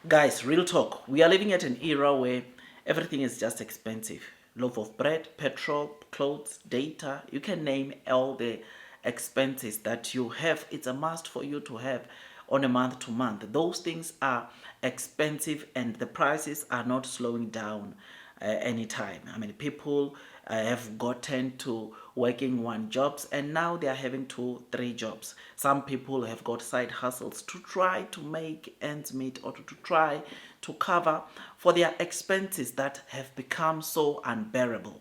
Guys, real talk. We are living at an era where everything is just expensive. Loaf of bread, petrol, clothes, data. You can name all the expenses that you have. It's a must for you to have on a month to month. Those things are expensive and the prices are not slowing down anytime. I mean, people have gotten to working one jobs and now they are having two, three jobs. Some people have got side hustles to try to make ends meet or to try to cover for their expenses that have become so unbearable.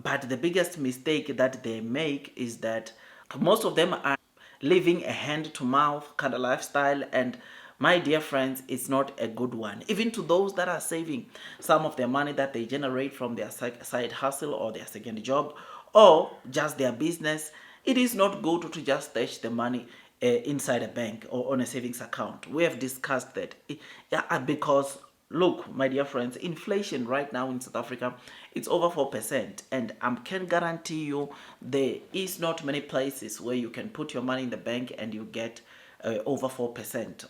But the biggest mistake that they make is that most of them are living a hand to mouth kind of lifestyle, and my dear friends, it's not a good one. Even to those that are saving some of their money that they generate from their side hustle or their second job or just their business, it is not good to just stash the money inside a bank or on a savings account. We have discussed that. Because look, my dear friends, inflation right now in South Africa, it's over 4%. And I can guarantee you there is not many places where you can put your money in the bank and you get over 4%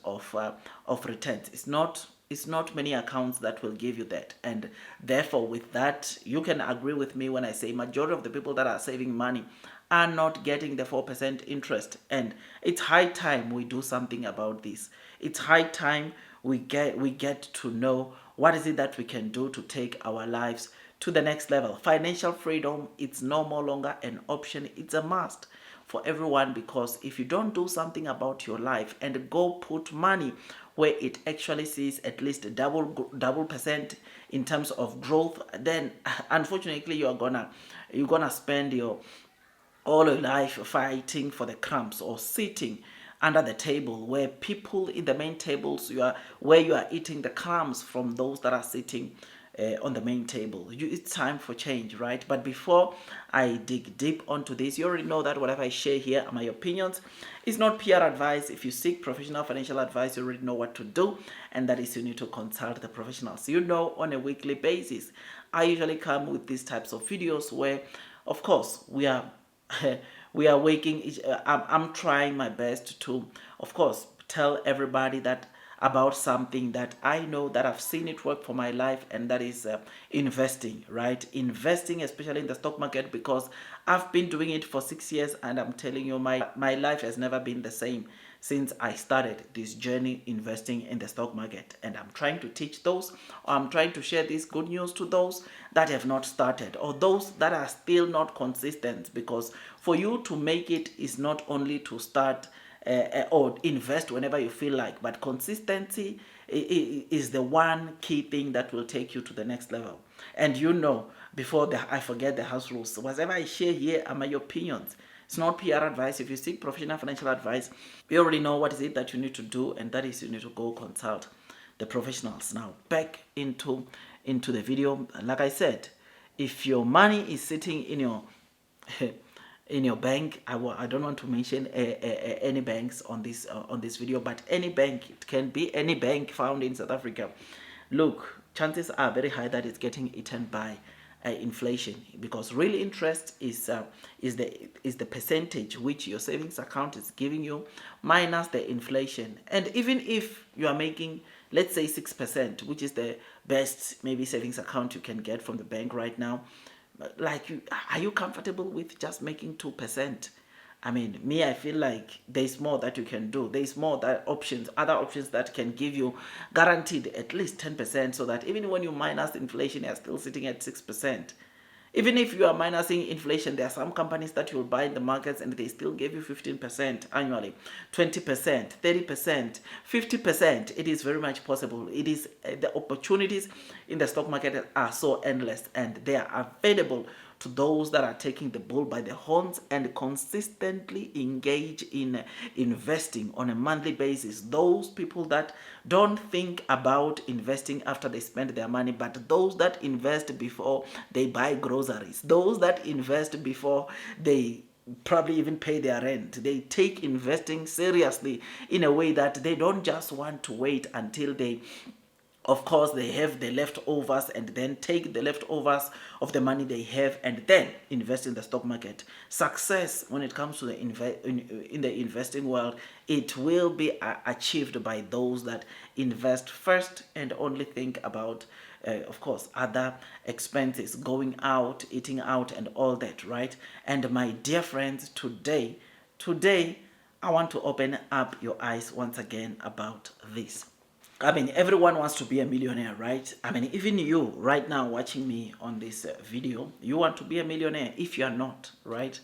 of returns. It's not many accounts that will give you that. And therefore, with that, you can agree with me when I say majority of the people that are saving money are not getting the 4% interest. And it's high time we do something about this. It's high time we get to know what is it that we can do to take our lives to the next level. Financial freedom, it's no more longer an option, it's a must for everyone, because if you don't do something about your life and go put money where it actually sees at least a double percent in terms of growth, then unfortunately you're gonna spend your all your life fighting for the crumbs or sitting under the table where people in the main tables you are eating the crumbs from those that are sitting on the main table. It's time for change, right? But before I dig deep onto this, you already know that whatever I share here are my opinions. It's not PR advice. If you seek professional financial advice, you already know what to do, and that is you need to consult the professionals. On a weekly basis, I usually come with these types of videos where, of course, we are we are waking I'm trying my best to, of course, tell everybody that about something that I know that I've seen it work for my life, and that is investing, right? Investing, especially in the stock market, because I've been doing it for 6 years, and I'm telling you, my life has never been the same since I started this journey investing in the stock market. And I'm trying to teach those, or I'm trying to share this good news to those that have not started or those that are still not consistent, because for you to make it is not only to start or invest whenever you feel like, but consistency is the one key thing that will take you to the next level. And before I forget the house rules, whatever I share here are my opinions. It's not PR advice. If you seek professional financial advice, you already know what is it that you need to do, and that is you need to go consult the professionals. Now, back into the video. Like I said, if your money is sitting in your in your bank, I don't want to mention any banks on this video, but any bank, it can be any bank found in South Africa. Look, chances are very high that it's getting eaten by inflation, because real interest is the percentage which your savings account is giving you minus the inflation. And even if you are making, let's say, 6%, which is the best maybe savings account you can get from the bank right now, are you comfortable with just making 2%? I mean, me, I feel like there's more that you can do. There's more other options that can give you guaranteed at least 10%, so that even when you minus inflation, you're still sitting at 6%. Even if you are minusing inflation, there are some companies that you'll buy in the markets and they still give you 15% annually, 20%, 30%, 50%. It is very much possible. It is the opportunities in the stock market are so endless, and they are available to those that are taking the bull by the horns and consistently engage in investing on a monthly basis. Those people that don't think about investing after they spend their money, but those that invest before they buy groceries, those that invest before they probably even pay their rent. They take investing seriously in a way that they don't just want to wait until they Of course, they have the leftovers and then take the leftovers of the money they have and then invest in the stock market. Success when it comes to the in the investing world, it will be achieved by those that invest first and only think about of course other expenses, going out, eating out and all that, right? And my dear friends, today I want to open up your eyes once again about this. I mean, everyone wants to be a millionaire, right? I mean, even you right now watching me on this video, you want to be a millionaire. If you are not, right?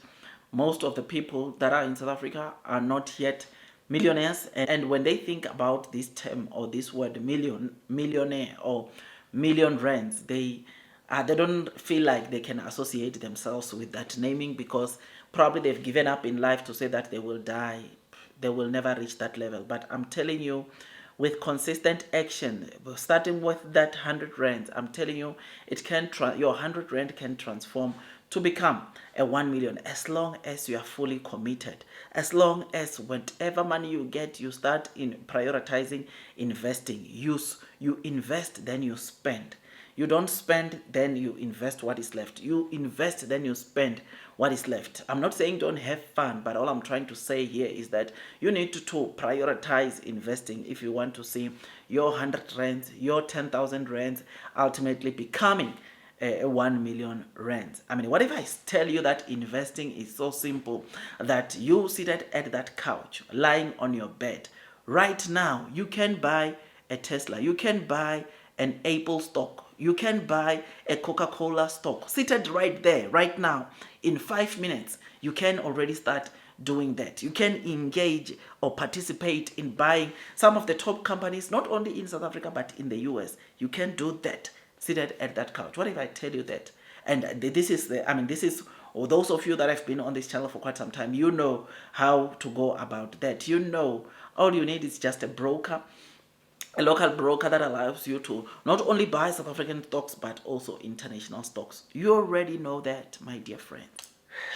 Most of the people that are in South Africa are not yet millionaires. And when they think about this term or this word millionaire or million rands, they don't feel like they can associate themselves with that naming, because probably they've given up in life to say that they will die, they will never reach that level. But I'm telling you, with consistent action, starting with that 100 rands, I'm telling you, it can your 100 rand can transform to become a 1 million, as long as you are fully committed, as long as whatever money you get, you start in prioritizing investing. You invest, then you spend. You don't spend, then you invest what is left. You invest, then you spend what is left. I'm not saying don't have fun, but all I'm trying to say here is that you need to prioritize investing if you want to see your 100 rands, your 10,000 rands ultimately becoming 1 million rands. I mean, what if I tell you that investing is so simple that you seated at that couch, lying on your bed, right now, you can buy a Tesla, you can buy an Apple stock, you can buy a Coca-Cola stock, seated right there, right now, in 5 minutes, you can already start doing that. You can engage or participate in buying some of the top companies, not only in South Africa, but in the US. You can do that seated at that couch. What if I tell you that? And this is or those of you that have been on this channel for quite some time, you know how to go about that. You know, all you need is just a broker, a local broker that allows you to not only buy South African stocks, but also international stocks. You already know that, my dear friends.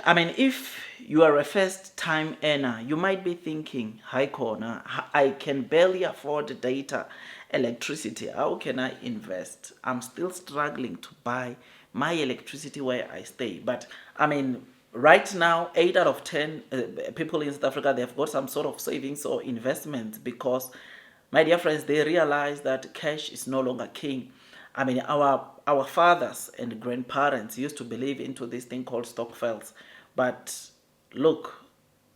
I mean, if you are a first time earner, you might be thinking, hi corner, I can barely afford data, electricity. How can I invest? I'm still struggling to buy my electricity where I stay. But I mean, right now, 8 out of 10 people in South Africa, they've got some sort of savings or investments, because, my dear friends, they realize that cash is no longer king. I mean, our fathers and grandparents used to believe into this thing called stokvels. But look,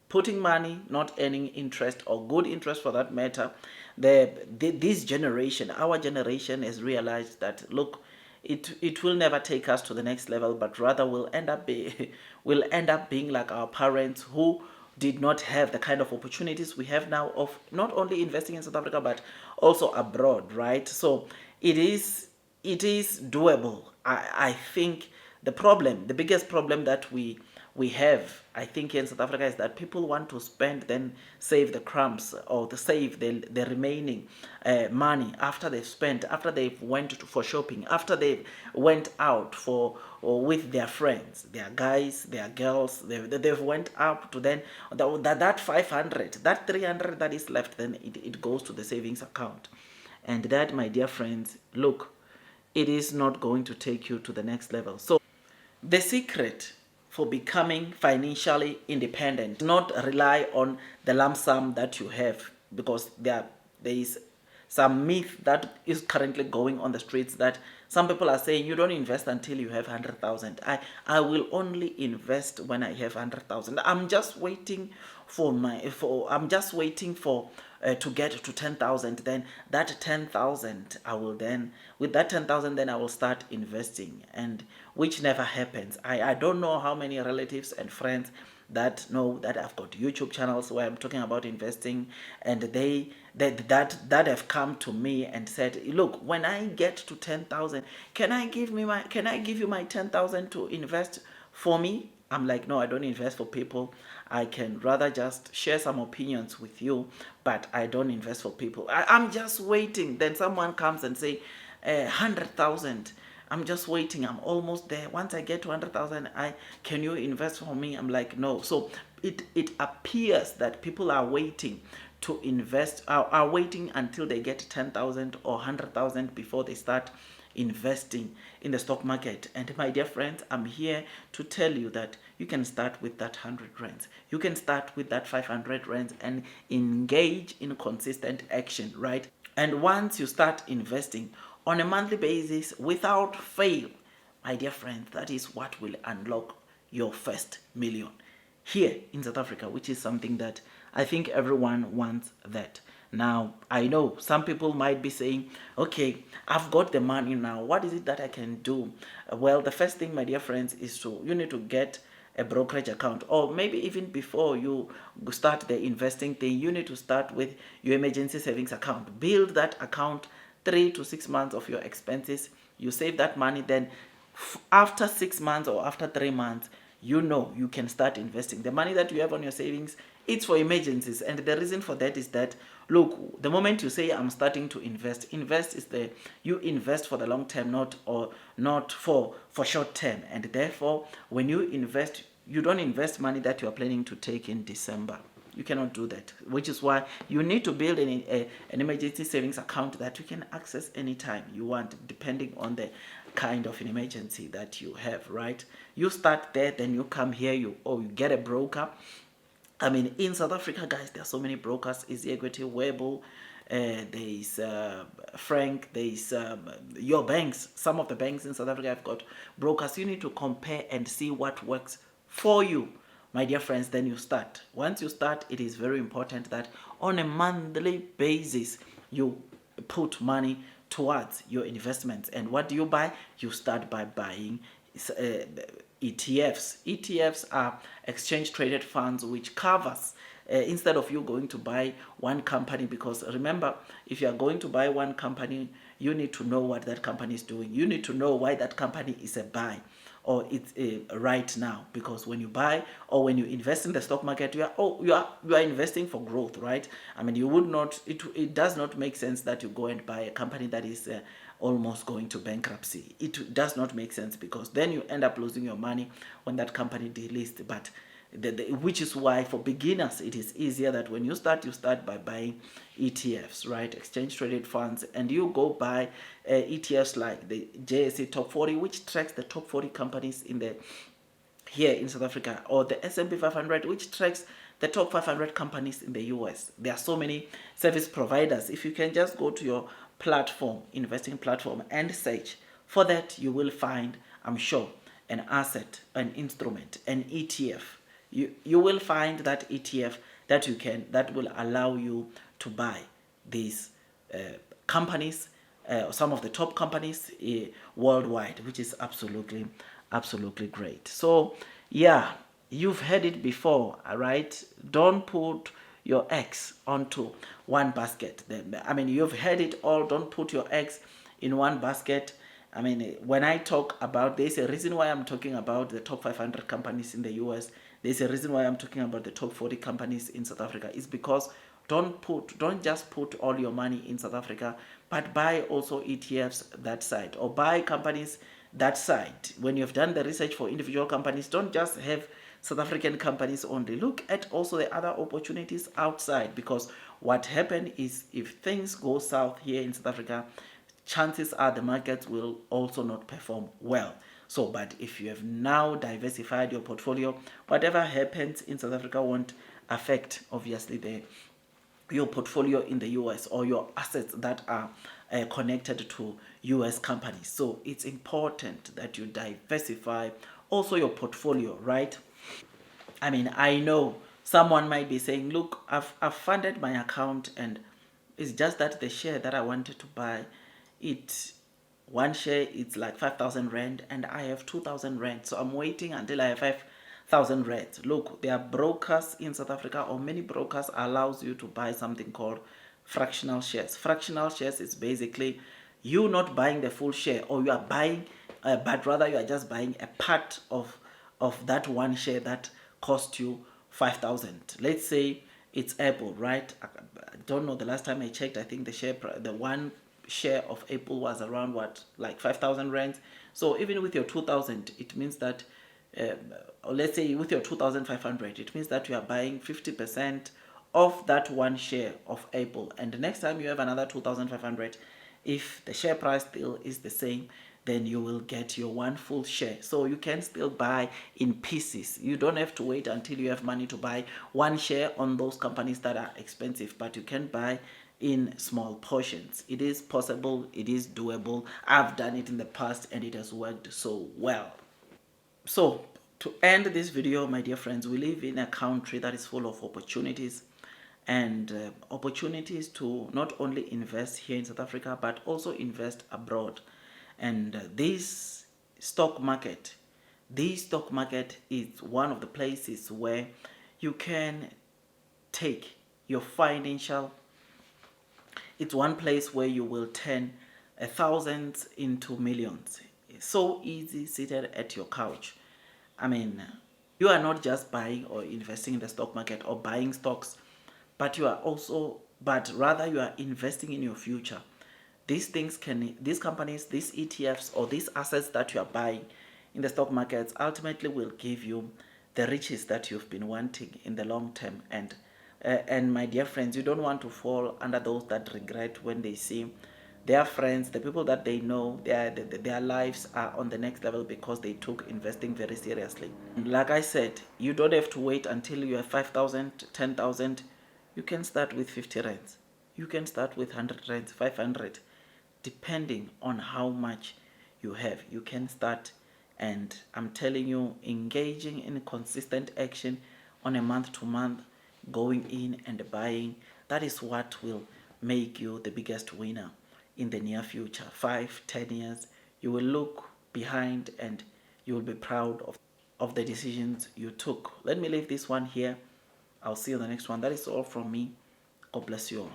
putting money, not earning interest or good interest for that matter, this generation, our generation, has realized that, look, it will never take us to the next level, but rather will end up being like our parents, who did not have the kind of opportunities we have now of not only investing in South Africa but also abroad, right? So it is doable. I think the biggest problem that we have, I think, in South Africa is that people want to spend, then save the crumbs, or to save the remaining money after they've spent, after they've went for shopping, after they went out for or with their friends, their guys, their girls, they've went up to, then that 500, that 300 that is left, then it goes to the savings account. And that, my dear friends, look, it is not going to take you to the next level. So the secret for becoming financially independent, not rely on the lump sum that you have, because there is some myth that is currently going on the streets, that some people are saying you don't invest until you have 100,000. I will only invest when I have 100,000. I'm just waiting for to get to 10,000. Then that 10,000, I will then, with that 10,000, then I will start investing, and which never happens. I don't know how many relatives and friends that know that I've got YouTube channels where I'm talking about investing, and that have come to me and said, look, when I get to 10,000, can I give you my 10,000 to invest for me? I'm like, no, I don't invest for people. I can rather just share some opinions with you, but I don't invest for people. I'm just waiting. Then someone comes and say, 100,000. I'm just waiting. I'm almost there. Once I get to 100,000, can you invest for me? I'm like, no. So it appears that people are waiting to invest are waiting until they get 10,000 or 100,000 before they start investing in the stock market. And my dear friends, I'm here to tell you that you can start with that 100 rands. You can start with that 500 rands and engage in consistent action, right? And once you start investing on a monthly basis without fail, my dear friends, that is what will unlock your first million here in South Africa, which is something that I think everyone wants that. Now, I know some people might be saying, okay, I've got the money now. What is it that I can do? Well, the first thing, my dear friends, is you need to get a brokerage account, or maybe even before you start the investing thing, you need to start with your emergency savings account. Build that account 3 to 6 months of your expenses. You save that money, then after 6 months or after 3 months, you can start investing. The money that you have on your savings, it's for emergencies. And the reason for that is that, look, the moment you say I'm starting to invest is you invest for the long term, not for short term. And therefore, when you invest, you don't invest money that you are planning to take in December. You cannot do that, which is why you need to build an emergency savings account that you can access anytime you want, depending on the kind of an emergency that you have, right? You start there, then you come here, you get a broker. I mean, in South Africa, guys, there are so many brokers. EasyEquities, Webull, there is Frank, there is your banks. Some of the banks in South Africa have got brokers. You need to compare and see what works for you, my dear friends. Then you start. Once you start, it is very important that on a monthly basis, you put money towards your investments. And what do you buy? You start by buying ETFs. ETFs are exchange traded funds, which covers instead of you going to buy one company, because remember, if you are going to buy one company, you need to know what that company is doing. You need to know why that company is a buy or it's right now, because when you buy or when you invest in the stock market, you are investing for growth, right? I mean, you would not, it does not make sense that you go and buy a company that is almost going to bankruptcy. It does not make sense, because then you end up losing your money when that company delists. But which is why for beginners it is easier that when you start by buying ETFs, right? Exchange traded funds. And you go buy ETFs like the JSE Top 40, which tracks the top 40 companies here in South Africa, or the S&P 500, which tracks the top 500 companies in the US. There are so many service providers. If you can just go to your platform, investing platform, and search for that, you will find, I'm sure, an asset, an instrument, an ETF. You will find that ETF that will allow you to buy these companies, some of the top companies worldwide, which is absolutely great. So yeah, you've heard it before, all right? Don't put your eggs onto one basket. I mean, you've heard it all. Don't put your eggs in one basket. I mean, when I talk about, there's a reason why I'm talking about the top 500 companies in the US. There's a reason why I'm talking about the top 40 companies in South Africa. It's because don't just put all your money in South Africa, but buy also ETFs that side, or buy companies that side. When you've done the research for individual companies, don't just have South African companies only. Look at also the other opportunities outside, because what happened is, if things go south here in South Africa, chances are the markets will also not perform well. So, but if you have now diversified your portfolio, whatever happens in South Africa won't affect, obviously, your portfolio in the US, or your assets that are connected to US companies. So it's important that you diversify also your portfolio, right? I mean, I know someone might be saying, look, I've funded my account, and it's just that the share that I wanted to buy, one share, it's like 5,000 rand, and I have 2,000 rand. So I'm waiting until I have 5,000 rand. Look, there are brokers in South Africa, or many brokers allows you to buy something called fractional shares. Fractional shares is basically you not buying the full share, or you are buying, but rather you are just buying a part of that one share that cost you 5,000. Let's say it's Apple, right? I don't know, the last time I checked, I think the one share of Apple was around like 5,000 rands. So even with your 2,000, it means that, or let's say with your 2,500, it means that you are buying 50% of that one share of Apple. And the next time you have another 2,500, if the share price still is the same, then you will get your one full share. So you can still buy in pieces. You don't have to wait until you have money to buy one share on those companies that are expensive, but you can buy in small portions. It is possible, it is doable. I've done it in the past and it has worked so well. So to end this video, my dear friends, we live in a country that is full of opportunities, and opportunities to not only invest here in South Africa but also invest abroad. And this stock market is one of the places where you can take your financial, it's one place where you will turn thousands into millions. It's so easy seated at your couch. I mean, you are not just buying or investing in the stock market or buying stocks, but but rather you are investing in your future. These companies, these ETFs, or these assets that you are buying in the stock markets ultimately will give you the riches that you've been wanting in the long term. And my dear friends, you don't want to fall under those that regret when they see their friends, the people that they know, their lives are on the next level because they took investing very seriously. Like I said, you don't have to wait until you have 5,000, 10,000. You can start with 50 rands. You can start with 100 rands, 500, depending on how much you have. You can start, and I'm telling you, engaging in consistent action on a month to month, going in and buying, that is what will make you the biggest winner in the near future. 5, 10 years, you will look behind and you will be proud of the decisions you took. Let me leave this one here. I'll see you on the next one. That is all from me. God bless you all.